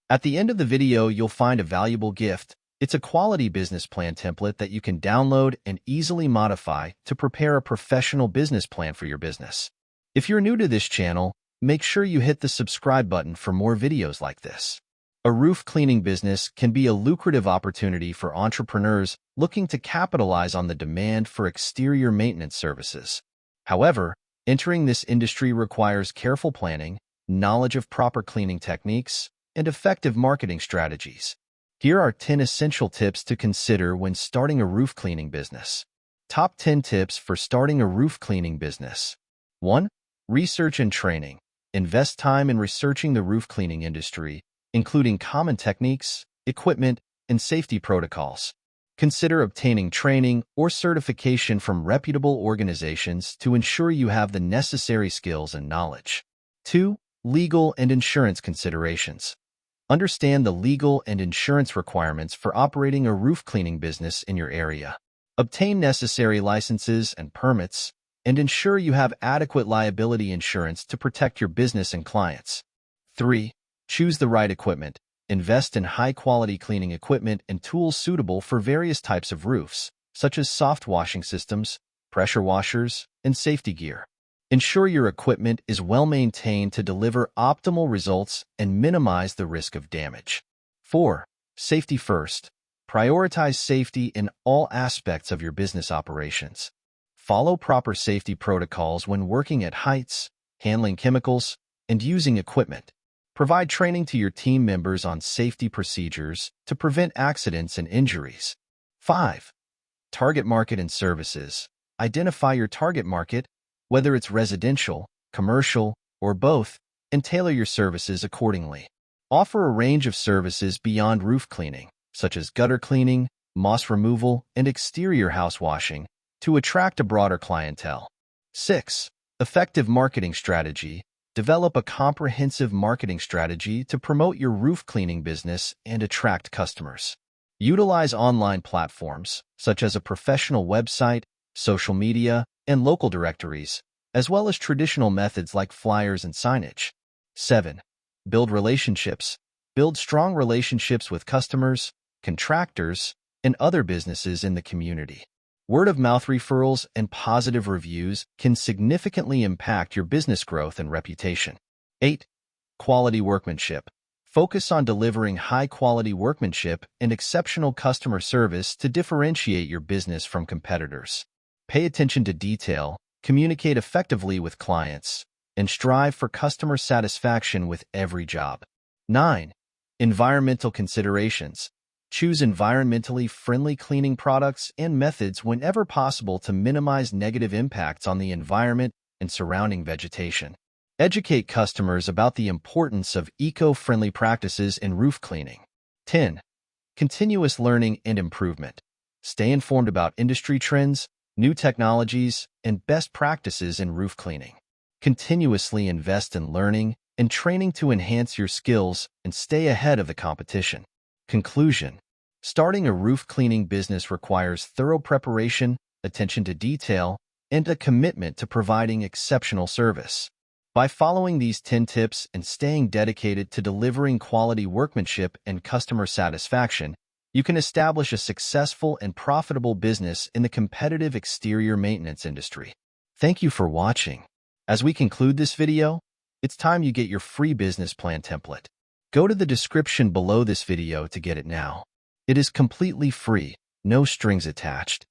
At the end of the video, you'll find a valuable gift. It's a quality business plan template that you can download and easily modify to prepare a professional business plan for your business. If you're new to this channel, make sure you hit the subscribe button for more videos like this. A roof cleaning business can be a lucrative opportunity for entrepreneurs looking to capitalize on the demand for exterior maintenance services. However, entering this industry requires careful planning, knowledge of proper cleaning techniques, and effective marketing strategies. Here are 10 essential tips to consider when starting a roof cleaning business. Top 10 tips for starting a roof cleaning business. 1. Research and training. Invest time in researching the roof cleaning industry, including common techniques, equipment, and safety protocols. Consider obtaining training or certification from reputable organizations to ensure you have the necessary skills and knowledge. 2. Legal and insurance considerations. Understand the legal and insurance requirements for operating a roof cleaning business in your area. Obtain necessary licenses and permits, and ensure you have adequate liability insurance to protect your business and clients. 3. Choose the right equipment. Invest in high-quality cleaning equipment and tools suitable for various types of roofs, such as soft washing systems, pressure washers, and safety gear. Ensure your equipment is well-maintained to deliver optimal results and minimize the risk of damage. 4. Safety first. Prioritize safety in all aspects of your business operations. Follow proper safety protocols when working at heights, handling chemicals, and using equipment. Provide training to your team members on safety procedures to prevent accidents and injuries. 5. Target market and services. Identify your target market, whether it's residential, commercial, or both, and tailor your services accordingly. Offer a range of services beyond roof cleaning, such as gutter cleaning, moss removal, and exterior house washing, to attract a broader clientele. 6. Effective marketing strategy. Develop a comprehensive marketing strategy to promote your roof cleaning business and attract customers. Utilize online platforms, such as a professional website, social media, and local directories, as well as traditional methods like flyers and signage. 7. Build relationships. Build strong relationships with customers, contractors, and other businesses in the community. Word-of-mouth referrals and positive reviews can significantly impact your business growth and reputation. 8. Quality workmanship. Focus on delivering high-quality workmanship and exceptional customer service to differentiate your business from competitors. Pay attention to detail, communicate effectively with clients, and strive for customer satisfaction with every job. 9. Environmental considerations. Choose environmentally friendly cleaning products and methods whenever possible to minimize negative impacts on the environment and surrounding vegetation. Educate customers about the importance of eco-friendly practices in roof cleaning. 10. Continuous learning and improvement. Stay informed about industry trends, new technologies, and best practices in roof cleaning. Continuously invest in learning and training to enhance your skills and stay ahead of the competition. Conclusion. Starting a roof cleaning business requires thorough preparation, attention to detail, and a commitment to providing exceptional service. By following these 10 tips and staying dedicated to delivering quality workmanship and customer satisfaction, you can establish a successful and profitable business in the competitive exterior maintenance industry. Thank you for watching. As we conclude this video, it's time you get your free business plan template. Go to the description below this video to get it now. It is completely free, no strings attached.